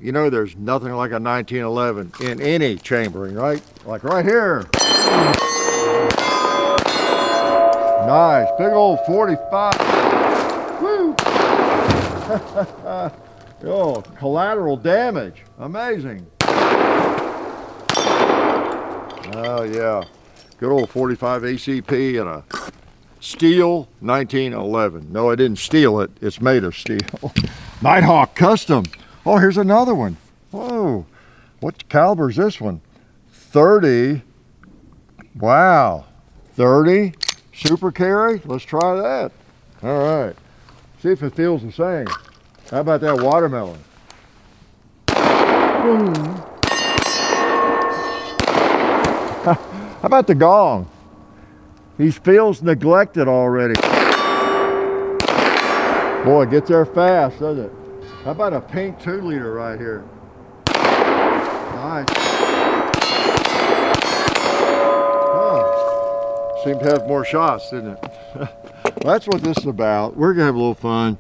You know, there's nothing like a 1911 in any chambering, right? Like right here. Nice, big old 45. Woo! Oh, collateral damage, amazing. Oh yeah, good old 45 ACP and a steel 1911. No, I didn't steal it, it's made of steel. Nighthawk Custom. Oh, here's another one. Whoa, what caliber is this one? 30. Wow, 30 super carry. Let's try that. All right, see if it feels the same. How about that watermelon? Boom. How about the gong? He feels neglected already. Boy, it gets there fast, doesn't it? How about a pink 2-liter right here? Nice. Oh, seemed to have more shots, didn't it? Well, that's what this is about. We're gonna have a little fun.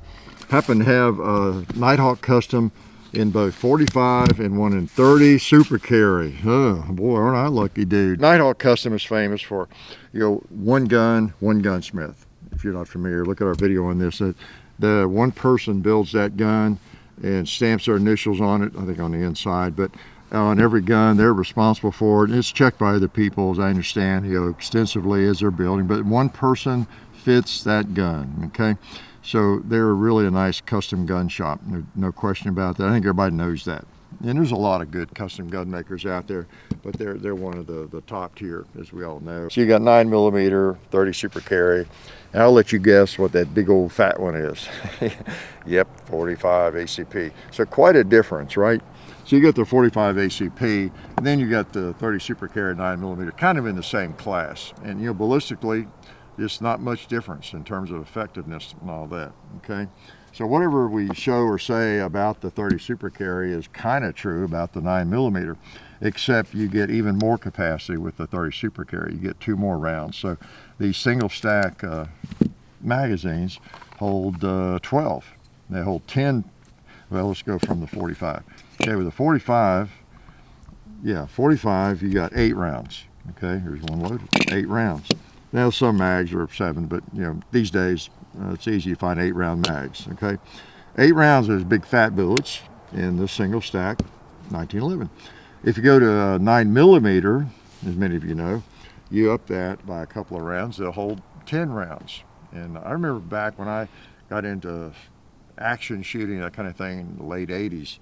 Happen to have a Nighthawk Custom in both 45 and one in 30 super carry. Oh boy, aren't I a lucky dude. Nighthawk Custom is famous for, you know, one gunsmith. If you're not familiar, look at our video on this. The one person builds that gun and stamps their initials on it, I think on the inside, but on every gun they're responsible for it, and it's checked by other people, as I understand, you know, extensively as they're building, but one person fits that gun. Okay, so they're really a nice custom gun shop, no question about that. I think everybody knows that, and there's a lot of good custom gun makers out there, but they're one of the top tier, as we all know. So you got 9mm 30 super carry, and I'll let you guess what that big old fat one is. Yep, 45 ACP. So quite a difference, right? So you got the 45 ACP, and then you got the 30 super carry 9mm, kind of in the same class. And you know, ballistically, there's not much difference in terms of effectiveness and all that, okay? So whatever we show or say about the 30 super carry is kind of true about the 9mm, except you get even more capacity with the 30 super carry. You get 2 more rounds. So these single stack magazines hold 12. They hold 10. Well, let's go from the 45. Okay, with the 45, yeah, 45, you got 8 rounds. Okay, here's one loaded, 8 rounds. Now some mags are 7, but you know, these days it's easy to find 8-round mags. Okay, 8 rounds is big fat bullets in this single stack 1911. If you go to 9mm, as many of you know, you up that by a couple of rounds, they'll hold 10 rounds. And I remember back when I got into action shooting, that kind of thing, in the late 80s,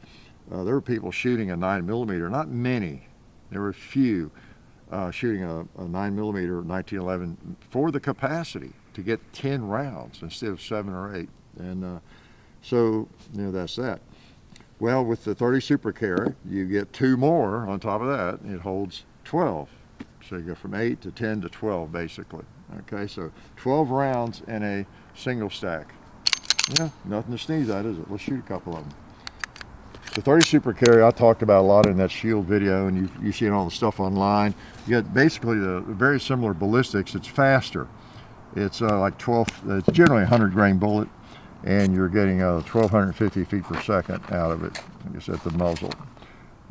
there were people shooting a 9mm, not many, there were a few, shooting a 9mm 1911 for the capacity to get 10 rounds instead of 7 or 8. And so, you know, that's that. Well, with the 30 super carry, you get 2 more on top of that, and it holds 12. So you go from 8 to 10 to 12, basically. Okay, so 12 rounds in a single stack. Yeah, nothing to sneeze at, is it? Let's shoot a couple of them. The 30 super carry I talked about a lot in that shield video, and you've seen all the stuff online. You get basically the very similar ballistics. It's faster. It's like 12, it's generally a 100 grain bullet, and you're getting 1,250 feet per second out of it. I guess at the muzzle.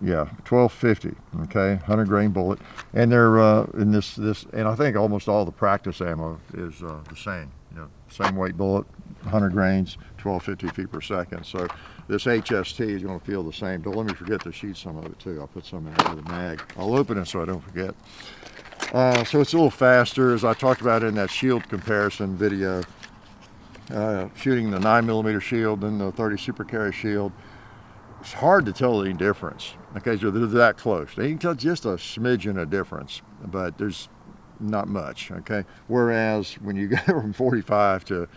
Yeah, 1250. Okay, 100 grain bullet, and they're in this, and I think almost all the practice ammo is the same. You know, same weight bullet, 100 grains, 1250 feet per second. So this HST is going to feel the same. Don't let me forget to shoot some of it too. I'll put some in the mag. I'll open it so I don't forget. So it's a little faster, as I talked about in that shield comparison video. Shooting the 9mm shield and the 30 super carry shield, it's hard to tell any difference. Okay, so they're that close. You can tell just a smidgen of difference, but there's not much. Okay, whereas when you go from 45 to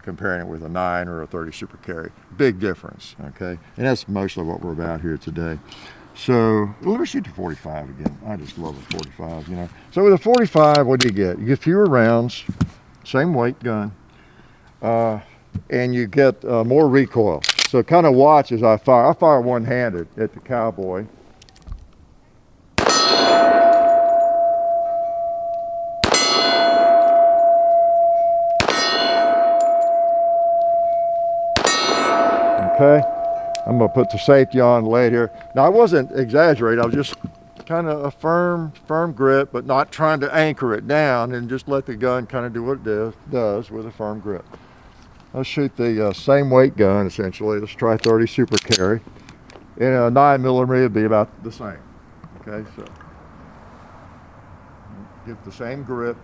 comparing it with a 9 or a 30 super carry, big difference. Okay, and that's mostly what we're about here today. So let me shoot the 45 again. I just love a 45, you know. So with a 45, what do you get? You get fewer rounds, same weight gun, and you get more recoil. So kind of watch as I fire. I fire one-handed at the cowboy. Okay, I'm gonna put the safety on, lay it here. Now I wasn't exaggerating, I was just kind of a firm grip, but not trying to anchor it down, and just let the gun kind of do what it does with a firm grip. I'll shoot the same weight gun essentially. Let's try 30 Super Carry. And a 9mm would be about the same. Okay, so get the same grip.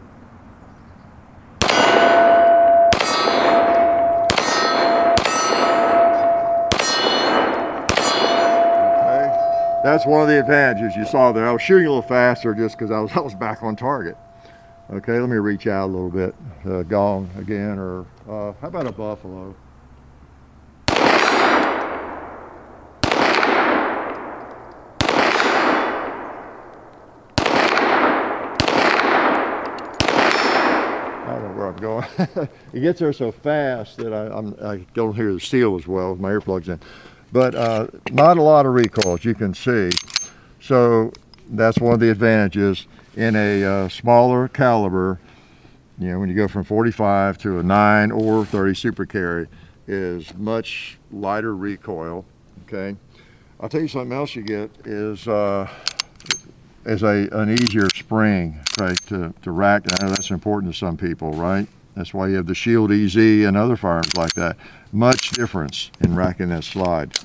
That's one of the advantages you saw there. I was shooting a little faster just because I was back on target. Okay, let me reach out a little bit. Gong again, or how about a buffalo? I don't know where I'm going. It gets there so fast that I don't hear the steel as well with my earplugs in. But not a lot of recoil, as you can see. So that's one of the advantages in a smaller caliber. You know, when you go from 45 to a 9 or 30 Super Carry, is much lighter recoil. Okay, I'll tell you something else you get is an easier spring, right, to rack. I know that's important to some people, right? That's why you have the Shield EZ and other firearms like that. Much difference in racking that slide,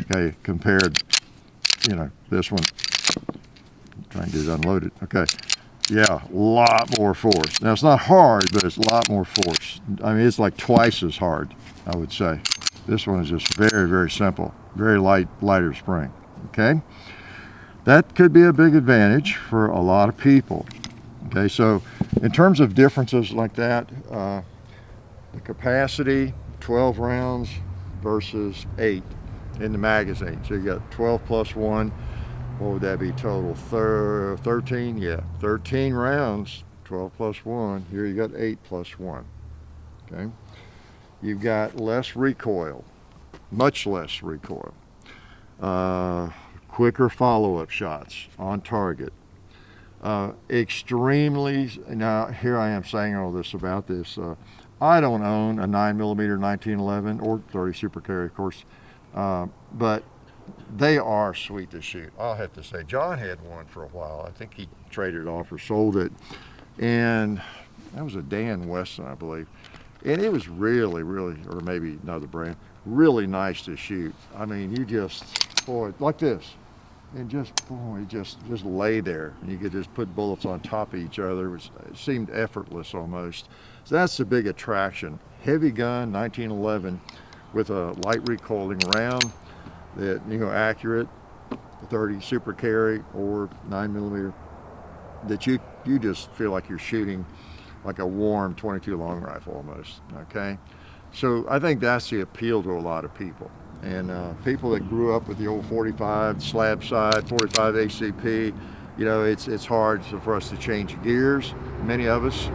okay, compared, you know, this one. I'm trying to get it unloaded. Okay, yeah, a lot more force. Now it's not hard, but it's a lot more force. I mean, it's like twice as hard, I would say. This one is just very, very simple, very lighter spring. Okay, that could be a big advantage for a lot of people. Okay, so in terms of differences like that, the capacity, 12 rounds versus 8 in the magazine. So you got 12 plus 1, what would that be total? 13, yeah, 13 rounds, 12 plus 1. Here you got 8 plus 1, okay? You've got less recoil, much less recoil. Quicker follow-up shots on target. Extremely, now here I am saying all this about this. I don't own a 9mm 1911 or 30 Super Carry, of course, but they are sweet to shoot. I'll have to say, John had one for a while. I think he traded it off or sold it, and that was a Dan Weston, I believe, and it was really, really, or maybe another brand, really nice to shoot. I mean, you just, boy, like this. And just, boy, just lay there. And you could just put bullets on top of each other. It seemed effortless almost. So that's the big attraction. Heavy gun, 1911, with a light recoiling round that, you know, accurate, 30 Super Carry or 9mm, that you just feel like you're shooting like a warm 22 long rifle almost, okay? So I think that's the appeal to a lot of people. And people that grew up with the old 45 slab side, 45 ACP, you know, it's hard for us to change gears, many of us,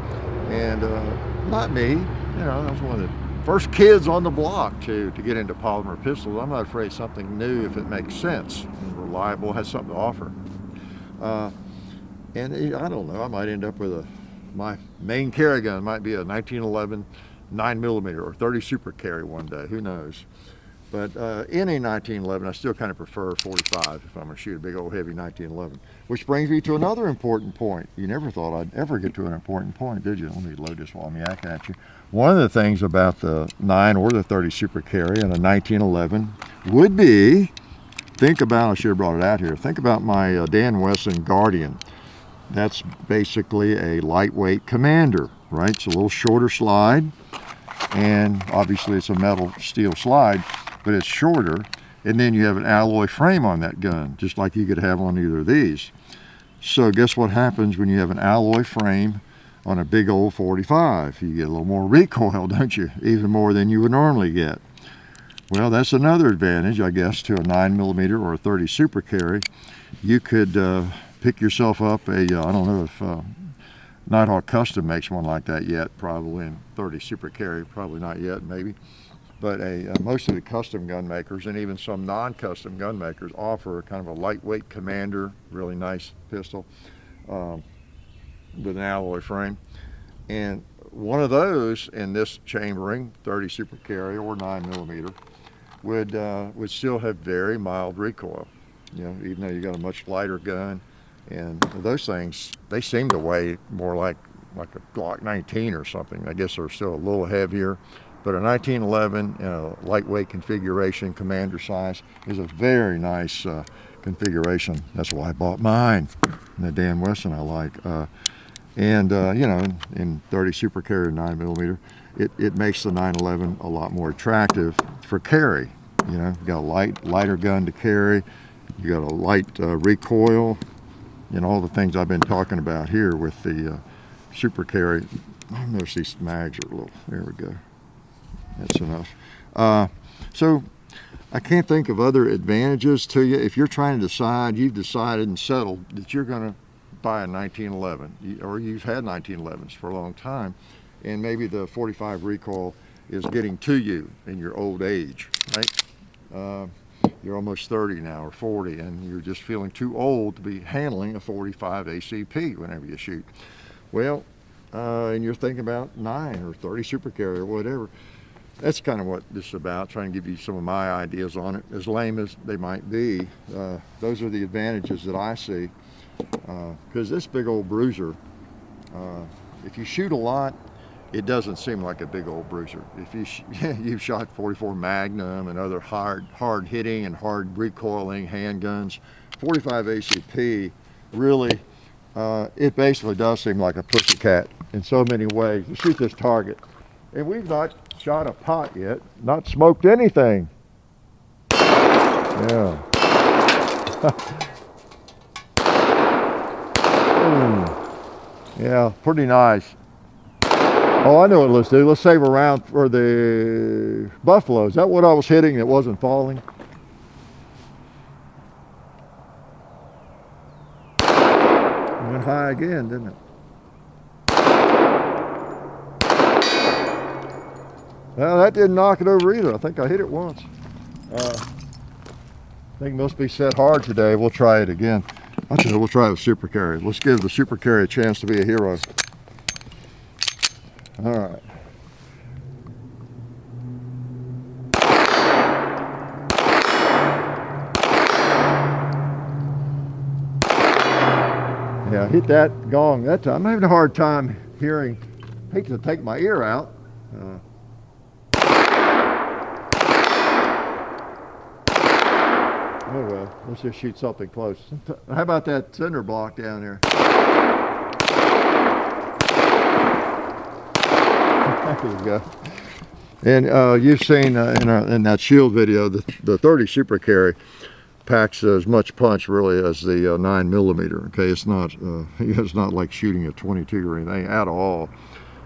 and not me. You know, I was one of the first kids on the block to get into polymer pistols. I'm not afraid of something new if it makes sense and reliable, has something to offer. And I don't know, I might end up with my main carry gun might be a 1911 9mm or 30 Super Carry one day, who knows. But in a 1911, I still kind of prefer 45 if I'm going to shoot a big old heavy 1911. Which brings me to another important point. You never thought I'd ever get to an important point, did you? Let me load this while I'm yakking at you. One of the things about the 9 or the 30 Super Carry and a 1911 would be, think about, I should have brought it out here, think about my Dan Wesson Guardian. That's basically a lightweight Commander, right? It's a little shorter slide, and obviously it's a metal steel slide, but it's shorter, and then you have an alloy frame on that gun, just like you could have on either of these. So guess what happens when you have an alloy frame on a big old 45? You get a little more recoil, don't you? Even more than you would normally get. Well, that's another advantage, I guess, to a 9mm or a 30 Super Carry. You could pick yourself up a, I don't know if Nighthawk Custom makes one like that yet, probably, and 30 Super Carry, probably not yet, maybe. But most of the custom gun makers and even some non-custom gun makers offer kind of a lightweight Commander, really nice pistol with an alloy frame. And one of those in this chambering, 30 Super Carry or 9mm, would still have very mild recoil. You know, even though you got a much lighter gun, and those things, they seem to weigh more like a Glock 19 or something. I guess they're still a little heavier, but a 1911 in a lightweight configuration, commander size, is a very nice configuration. That's why I bought mine, and the Dan Wesson I like. You know, in 30 super carry 9mm, it makes the 911 a lot more attractive for carry. You know, you got a lighter gun to carry, you got a light recoil, and all the things I've been talking about here with the super carry. I notice these mags are a little, there we go. That's enough. So I can't think of other advantages to you. If you're trying to decide, you've decided and settled that you're going to buy a 1911, or you've had 1911s for a long time, and maybe the 45 recoil is getting to you in your old age, right? You're almost 30 now or 40, and you're just feeling too old to be handling a 45 ACP whenever you shoot. Well, and you're thinking about 9 or 30 super carry or whatever. That's kind of what this is about, trying to give you some of my ideas on it, as lame as they might be. Those are the advantages that I see, because this big old bruiser, if you shoot a lot, it doesn't seem like a big old bruiser. If you've shot 44 Magnum and other hard hitting and hard recoiling handguns, 45 ACP really, it basically does seem like a pussycat in so many ways. You shoot this target, and we've not shot a pot yet, not smoked anything. Yeah. Yeah, pretty nice. Oh, I know what let's do. Let's save a round for the buffalo. Is that what I was hitting that wasn't falling? It went high again, didn't it? Well, that didn't knock it over either. I think I hit it once. I think it must be set hard today. We'll try it again. I think we'll try the super carry. Let's give the super carry a chance to be a hero. All right. Yeah, hit that gong that time. I'm having a hard time hearing. Hate to take my ear out. Oh well, let's just shoot something close. How about that cinder block down there? There you go. And you've seen in that shield video, the 30 super carry packs as much punch really as the 9mm. Okay, it's not like shooting a 22 or anything at all.